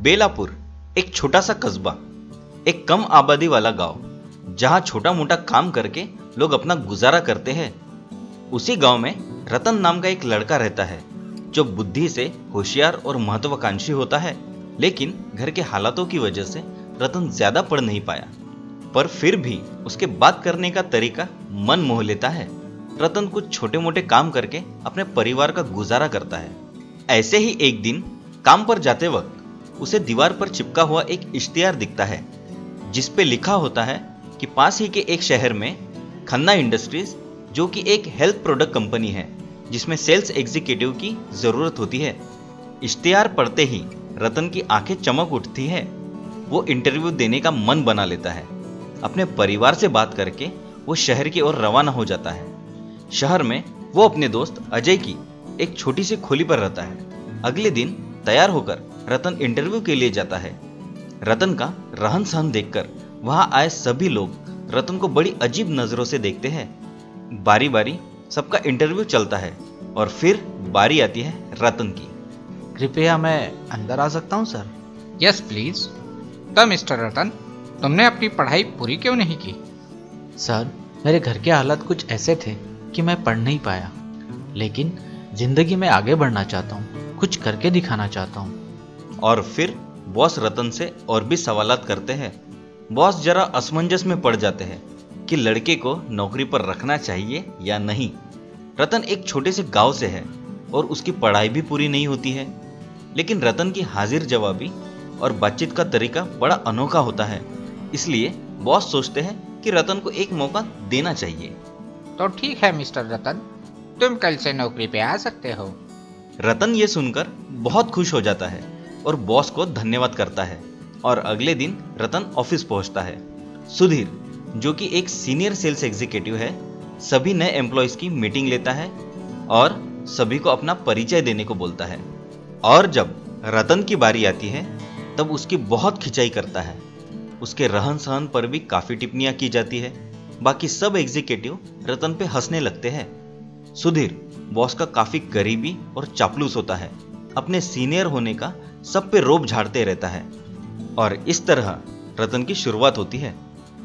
बेलापुर एक छोटा सा कस्बा, एक कम आबादी वाला गांव, जहां छोटा मोटा काम करके लोग अपना गुजारा करते हैं। उसी गांव में रतन नाम का एक लड़का रहता है जो बुद्धि से होशियार और महत्वाकांक्षी होता है। लेकिन घर के हालातों की वजह से रतन ज्यादा पढ़ नहीं पाया, पर फिर भी उसके बात करने का तरीका मन मोह लेता है। रतन कुछ छोटे मोटे काम करके अपने परिवार का गुजारा करता है। ऐसे ही एक दिन काम पर जाते वक्त उसे दीवार पर चिपका हुआ एक इश्तिहार दिखता है, जिस पे लिखा होता है कि पास ही के एक शहर में खन्ना इंडस्ट्रीज, जो कि एक हेल्थ प्रोडक्ट कंपनी है जिसमें सेल्स एग्जीक्यूटिव की जरूरत होती है। इश्तिहार पढ़ते ही रतन की आंखें चमक उठती है। वो इंटरव्यू देने का मन बना लेता है। अपने परिवार से बात करके वो शहर की ओर रवाना हो जाता है। शहर में वो अपने दोस्त अजय की एक छोटी सी खोली पर रहता है। अगले दिन तैयार होकर रतन इंटरव्यू के लिए जाता है। रतन का रहन सहन देखकर वहां आए सभी लोग रतन को बड़ी अजीब नजरों से देखते हैं। बारी बारी सबका इंटरव्यू चलता है और फिर बारी आती है रतन की। कृपया मैं अंदर आ सकता हूँ सर? Yes please. तो मिस्टर रतन, तुमने अपनी पढ़ाई पूरी क्यों नहीं की? सर, मेरे घर के हालात कुछ ऐसे थे कि मैं पढ़ नहीं पाया, लेकिन जिंदगी में आगे बढ़ना चाहता हूँ, कुछ करके दिखाना चाहता हूँ। और फिर बॉस रतन से और भी सवालात करते हैं। बॉस जरा असमंजस में पड़ जाते हैं कि लड़के को नौकरी पर रखना चाहिए या नहीं। रतन एक छोटे से गांव से है और उसकी पढ़ाई भी पूरी नहीं होती है, लेकिन रतन की हाजिर जवाबी और बातचीत का तरीका बड़ा अनोखा होता है। इसलिए बॉस सोचते हैं कि रतन को एक मौका देना चाहिए। तो ठीक है मिस्टर रतन, तुम कल से नौकरी पे आ सकते हो। रतन ये सुनकर बहुत खुश हो जाता है और बॉस को धन्यवाद करता है। और अगले दिन रतन ऑफिस पहुंचता है। सुधीर, जो कि एक सीनियर सेल्स एग्जीक्यूटिव है, सभी नए एम्प्लॉयज की मीटिंग लेता है और सभी को अपना परिचय देने को बोलता है। और जब रतन की बारी आती है तब उसकी बहुत खिंचाई करता है। उसके रहन सहन पर भी काफी टिप्पणियां की जाती है। बाकी सब एग्जीक्यूटिव रतन पे हंसने लगते हैं। सुधीर बॉस का काफी करीबी और चापलूस होता है। अपने सीनियर होने का सब पे रोब झाड़ते रहता है। और इस तरह रतन की शुरुआत होती है।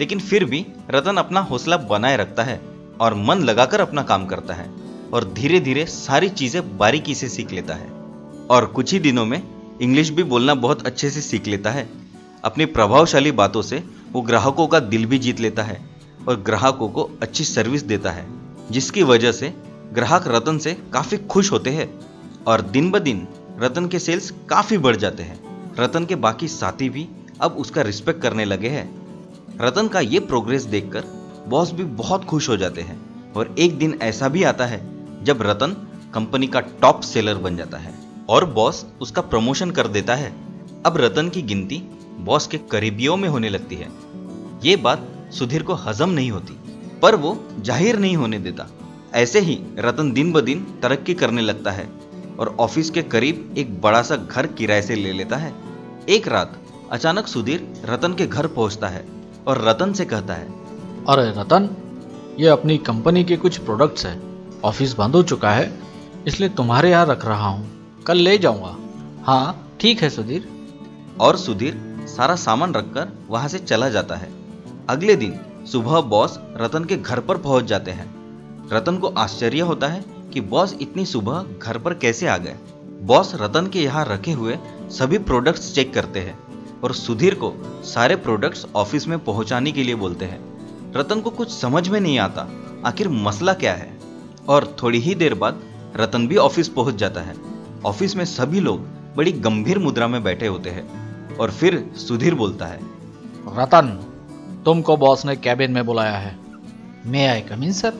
लेकिन फिर भी रतन अपना हौसला बनाए रखता है और मन लगाकर अपना काम करता है और धीरे धीरे सारी चीजें बारीकी से सीख लेता है। और कुछ ही दिनों में इंग्लिश भी बोलना बहुत अच्छे से सीख लेता है। अपनी प्रभावशाली बातों से वो ग्राहकों का दिल भी जीत लेता है और ग्राहकों को अच्छी सर्विस देता है, जिसकी वजह से ग्राहक रतन से काफी खुश होते हैं और दिन ब दिन रतन के सेल्स काफी बढ़ जाते हैं। रतन के बाकी साथी भी अब उसका रिस्पेक्ट करने लगे हैं। रतन का ये प्रोग्रेस देखकर बॉस भी बहुत खुश हो जाते हैं। और एक दिन ऐसा भी आता है जब रतन कंपनी का टॉप सेलर बन जाता है और बॉस उसका प्रमोशन कर देता है। अब रतन की गिनती बॉस के करीबियों में होने लगती है। ये बात सुधीर को हजम नहीं होती, पर वो जाहिर नहीं होने देता। ऐसे ही रतन दिन ब दिन तरक्की करने लगता है और ऑफिस के करीब एक बड़ा सा घर किराए से ले लेता है। एक रात अचानक सुधीर रतन के घर पहुंचता है और रतन से कहता है, अरे रतन, ये अपनी कंपनी के कुछ प्रोडक्ट्स हैं। ऑफिस बंद हो चुका है, इसलिए तुम्हारे यहाँ रख रहा हूँ, कल ले जाऊंगा। हाँ ठीक है सुधीर। और सुधीर सारा सामान रखकर वहां से चला जाता है। अगले दिन सुबह बॉस रतन के घर पर पहुंच जाते हैं। रतन को आश्चर्य होता है कि बॉस इतनी सुबह घर पर कैसे आ गए। बॉस रतन के यहाँ रखे हुए सभी प्रोडक्ट्स चेक करते हैं और सुधीर को सारे प्रोडक्ट्स ऑफिस में पहुंचाने के लिए बोलते हैं। रतन को कुछ समझ में नहीं आता आखिर मसला क्या है। और थोड़ी ही देर बाद रतन भी ऑफिस पहुंच जाता है। ऑफिस में सभी लोग बड़ी गंभीर मुद्रा में बैठे होते हैं और फिर सुधीर बोलता है, रतन, तुमको बॉस ने कैबिन में बुलाया है। मे आई कम इन सर?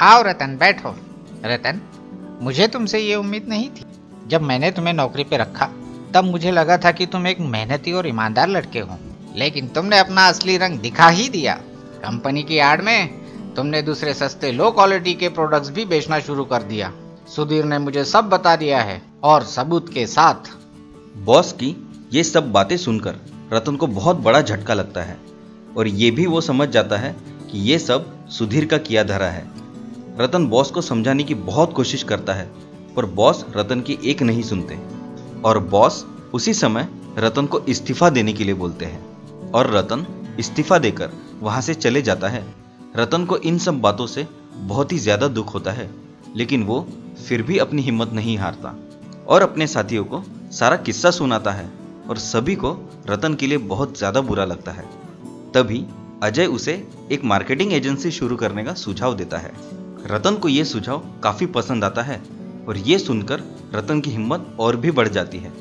आओ रतन, बैठो। रतन, मुझे तुमसे ये उम्मीद नहीं थी। जब मैंने तुम्हें नौकरी पे रखा तब मुझे लगा था कि तुम एक मेहनती और ईमानदार लड़के हो, लेकिन तुमने अपना असली रंग दिखा ही दिया। कंपनी की आड़ में तुमने दूसरे सस्ते लो क्वालिटी के प्रोडक्ट्स भी बेचना शुरू कर दिया। सुधीर ने मुझे सब बता दिया है और सबूत के साथ। बॉस की ये सब बातें सुनकर रतन को बहुत बड़ा झटका लगता है और ये भी वो समझ जाता है कि ये सब सुधीर का किया धरा है। रतन बॉस को समझाने की बहुत कोशिश करता है, पर बॉस रतन की एक नहीं सुनते और बॉस उसी समय रतन को इस्तीफा देने के लिए बोलते हैं और रतन इस्तीफा देकर वहां से चले जाता है। रतन को इन सब बातों से बहुत ही ज्यादा दुख होता है, लेकिन वो फिर भी अपनी हिम्मत नहीं हारता और अपने साथियों को सारा किस्सा सुनाता है और सभी को रतन के लिए बहुत ज्यादा बुरा लगता है। तभी अजय उसे एक मार्केटिंग एजेंसी शुरू करने का सुझाव देता है। रतन को यह सुझाव काफी पसंद आता है और ये सुनकर रतन की हिम्मत और भी बढ़ जाती है।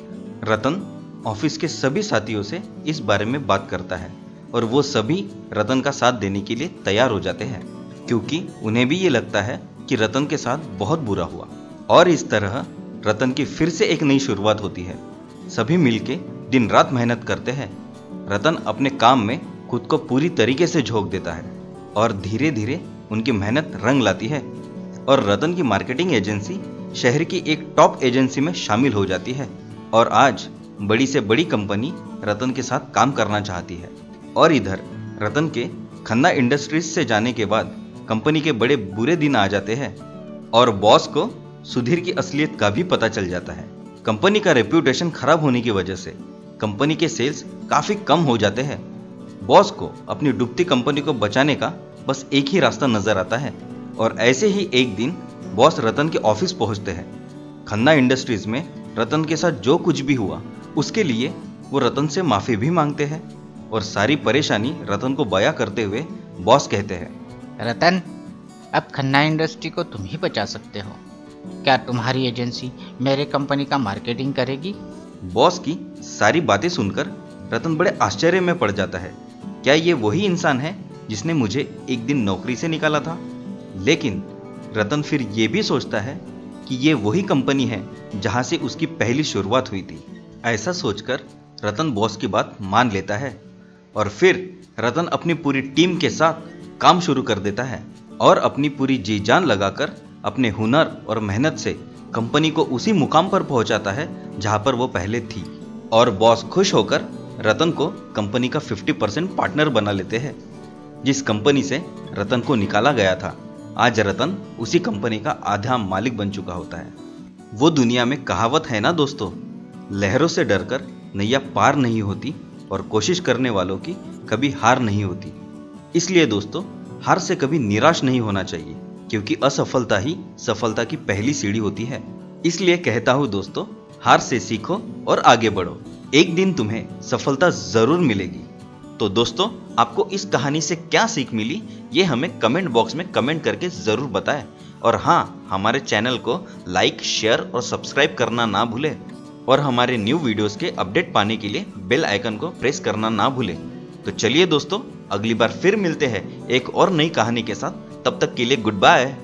रतन ऑफिस के सभी साथियों से इस बारे में बात करता है और वो सभी रतन का साथ देने के लिए तैयार हो जाते हैं, क्योंकि उन्हें भी ये लगता है कि रतन के साथ बहुत बुरा हुआ। और इस तरह रतन की फिर से एक नई शुरुआत होती है। सभी मिलके दिन रात मेहनत करते हैं। रतन अपने काम में खुद को पूरी तरीके से झोंक देता है और धीरे धीरे उनकी मेहनत रंग लाती है और रतन की मार्केटिंग एजेंसी शहर की एक टॉप एजेंसी में शामिल हो जाती है और आज बड़ी से बड़ी कंपनी रतन के साथ काम करना चाहती है। और इधर रतन के खन्ना इंडस्ट्रीज से जाने के बाद कंपनी के बड़े बुरे दिन आ जाते हैं और बॉस को सुधीर की असलियत का भी पता चल जाता है। कंपनी का रेप्यूटेशन खराब होने की वजह से कंपनी के सेल्स काफी कम हो जाते हैं। बॉस को अपनी डूबती कंपनी को बचाने का बस एक ही रास्ता नजर आता है और ऐसे ही एक दिन बॉस रतन के ऑफिस पहुंचते हैं। खन्ना इंडस्ट्रीज में रतन के साथ जो कुछ भी हुआ उसके लिए वो रतन से माफी भी मांगते हैं और सारी परेशानी रतन को बयां करते हुए बॉस कहते हैं, रतन, अब खन्ना इंडस्ट्री को तुम ही बचा सकते हो। क्या तुम्हारी एजेंसी मेरे कंपनी का मार्केटिंग करेगी? बॉस की सारी बातें सुनकर रतन बड़े आश्चर्य में पड़ जाता है। क्या ये वही इंसान है जिसने मुझे एक दिन नौकरी से निकाला था? लेकिन रतन फिर ये भी सोचता है कि ये वही कंपनी है जहां से उसकी पहली शुरुआत हुई थी। ऐसा सोचकर रतन बॉस की बात मान लेता है और फिर रतन अपनी पूरी टीम के साथ काम शुरू कर देता है और अपनी पूरी जी जान लगाकर अपने हुनर और मेहनत से कंपनी को उसी मुकाम पर पहुंचाता है जहां पर वो पहले थी। और बॉस खुश होकर रतन को कंपनी का 50% पार्टनर बना लेते हैं। जिस कंपनी से रतन को निकाला गया था, आज रतन उसी कंपनी का आधा मालिक बन चुका होता है। वो दुनिया में कहावत है ना दोस्तों, लहरों से डरकर नैया पार नहीं होती और कोशिश करने वालों की कभी हार नहीं होती। इसलिए दोस्तों, हार से कभी निराश नहीं होना चाहिए, क्योंकि असफलता ही सफलता की पहली सीढ़ी होती है। इसलिए कहता हूं दोस्तों, हार से सीखो और आगे बढ़ो, एक दिन तुम्हें सफलता जरूर मिलेगी। तो दोस्तों, आपको इस कहानी से क्या सीख मिली, ये हमें कमेंट बॉक्स में कमेंट करके जरूर बताएं। और हाँ, हमारे चैनल को लाइक, शेयर और सब्सक्राइब करना ना भूलें और हमारे न्यू वीडियोस के अपडेट पाने के लिए बेल आइकन को प्रेस करना ना भूलें। तो चलिए दोस्तों, अगली बार फिर मिलते हैं एक और नई कहानी के साथ। तब तक के लिए गुड बाय।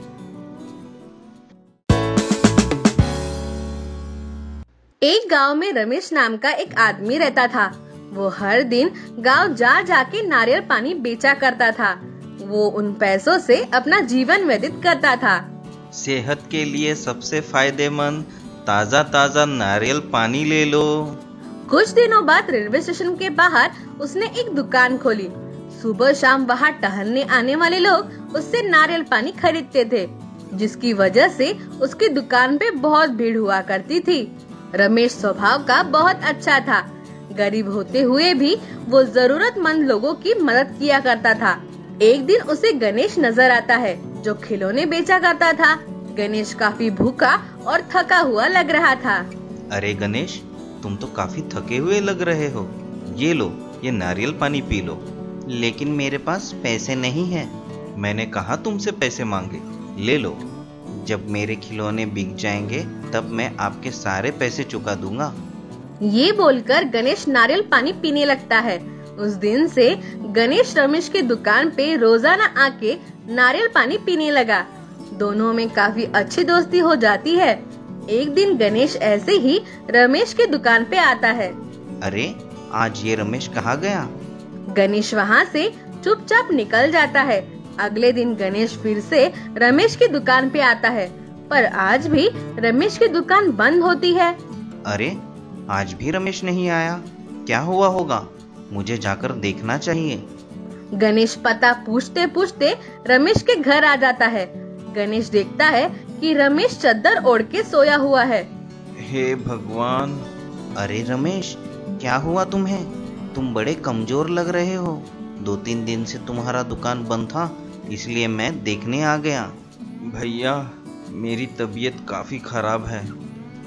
एक गांव में रमेश नाम का एक आदमी रहता था। वो हर दिन गांव जा जाके नारियल पानी बेचा करता था। वो उन पैसों से अपना जीवन व्यतीत करता था। सेहत के लिए सबसे फायदेमंद ताजा ताजा नारियल पानी ले लो। कुछ दिनों बाद रेलवे स्टेशन के बाहर उसने एक दुकान खोली। सुबह शाम वहाँ टहलने आने वाले लोग उससे नारियल पानी खरीदते थे, जिसकी वजह से उसकी दुकान पे बहुत भीड़ हुआ करती थी। रमेश स्वभाव का बहुत अच्छा था। गरीब होते हुए भी वो जरूरतमंद लोगों की मदद किया करता था। एक दिन उसे गणेश नजर आता है, जो खिलौने बेचा करता था। गणेश काफी भूखा और थका हुआ लग रहा था। अरे गणेश, तुम तो काफी थके हुए लग रहे हो। ये लो, ये नारियल पानी पी लो। लेकिन मेरे पास पैसे नहीं हैं। मैंने कहा तुमसे पैसे मांगे, ले लो। जब मेरे खिलौने बिक जाएंगे तब मैं आपके सारे पैसे चुका दूंगा। ये बोलकर गणेश नारियल पानी पीने लगता है। उस दिन से गणेश रमेश के दुकान पे रोजाना आके नारियल पानी पीने लगा। दोनों में काफी अच्छी दोस्ती हो जाती है। एक दिन गणेश ऐसे ही रमेश के दुकान पे आता है। अरे, आज ये रमेश कहाँ गया? गणेश वहाँ से चुपचाप निकल जाता है। अगले दिन गणेश फिर से रमेश की दुकान पे आता है, पर आज भी रमेश की दुकान बंद होती है। अरे, आज भी रमेश नहीं आया। क्या हुआ होगा? मुझे जाकर देखना चाहिए। गणेश पता पूछते पूछते रमेश के घर आ जाता है। गणेश देखता है कि रमेश चद्दर ओढ़ के सोया हुआ है। हे भगवान! अरे रमेश, क्या हुआ तुम्हें? तुम बड़े कमजोर लग रहे हो। 2-3 दिन से तुम्हारा दुकान बंद था, इसलिए मैं देखने आ गया। भैया, मेरी तबीयत काफ़ी ख़राब है।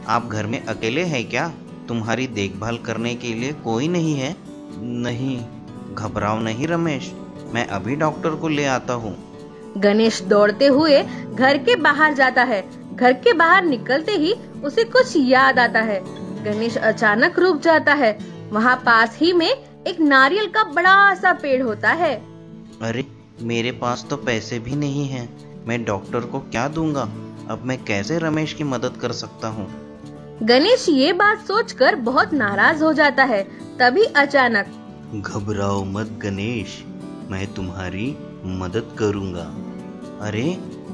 आप घर में अकेले हैं क्या? तुम्हारी देखभाल करने के लिए कोई नहीं है? नहीं। घबराओ नहीं रमेश, मैं अभी डॉक्टर को ले आता हूँ। गणेश दौड़ते हुए घर के बाहर जाता है। घर के बाहर निकलते ही उसे कुछ याद आता है। गणेश अचानक रुक जाता है। वहाँ पास ही में एक नारियल का बड़ा सा पेड़ होता है। अरे, मेरे पास तो पैसे भी नहीं हैं। मैं डॉक्टर को क्या दूंगा? अब मैं कैसे रमेश की मदद कर सकता हूँ? गणेश ये बात सोचकर बहुत नाराज हो जाता है। तभी अचानक, घबराओ मत गणेश, मैं तुम्हारी मदद करूंगा। अरे,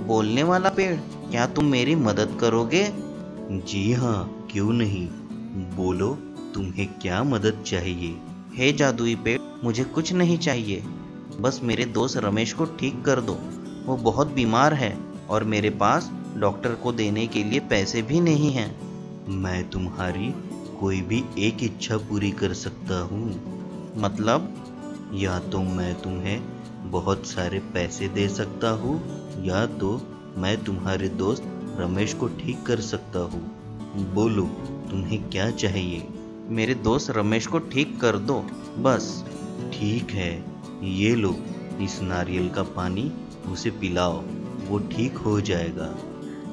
बोलने वाला पेड़, क्या तुम मेरी मदद करोगे? जी हाँ, क्यों नहीं, बोलो तुम्हें क्या मदद चाहिए? हे जादुई पेड़, मुझे कुछ नहीं चाहिए, बस मेरे दोस्त रमेश को ठीक कर दो। वो बहुत बीमार है और मेरे पास डॉक्टर को देने के लिए पैसे भी नहीं हैं। मैं तुम्हारी कोई भी एक इच्छा पूरी कर सकता हूँ। मतलब? या तो मैं तुम्हें बहुत सारे पैसे दे सकता हूँ, या तो मैं तुम्हारे दोस्त रमेश को ठीक कर सकता हूँ। बोलो तुम्हें क्या चाहिए? मेरे दोस्त रमेश को ठीक कर दो, बस। ठीक है, ये लो, इस नारियल का पानी उसे पिलाओ, वो ठीक हो जाएगा।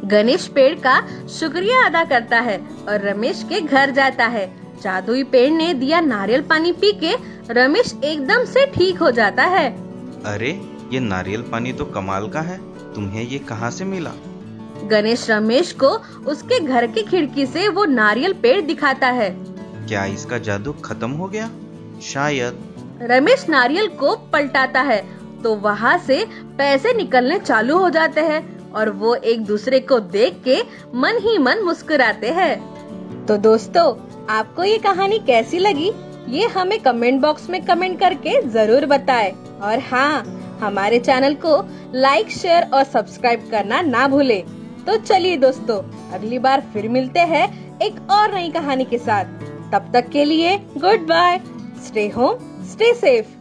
गणेश पेड़ का शुक्रिया अदा करता है और रमेश के घर जाता है। जादुई पेड़ ने दिया नारियल पानी पी के रमेश एकदम से ठीक हो जाता है। अरे, ये नारियल पानी तो कमाल का है। तुम्हें ये कहाँ से मिला? गणेश रमेश को उसके घर की खिड़की से वो नारियल पेड़ दिखाता है। क्या इसका जादू खत्म हो गया? शायद। रमेश नारियल को पलटाता है तो वहाँ से पैसे निकलने चालू हो जाते हैं और वो एक दूसरे को देख के मन ही मन मुस्कुराते हैं। तो दोस्तों, आपको ये कहानी कैसी लगी? ये हमें कमेंट बॉक्स में कमेंट करके जरूर बताएं। और हाँ, हमारे चैनल को लाइक, शेयर और सब्सक्राइब करना ना भूलें। तो चलिए दोस्तों, अगली बार फिर मिलते हैं एक और नई कहानी के साथ। तब तक के लिए goodbye. Stay home, stay safe.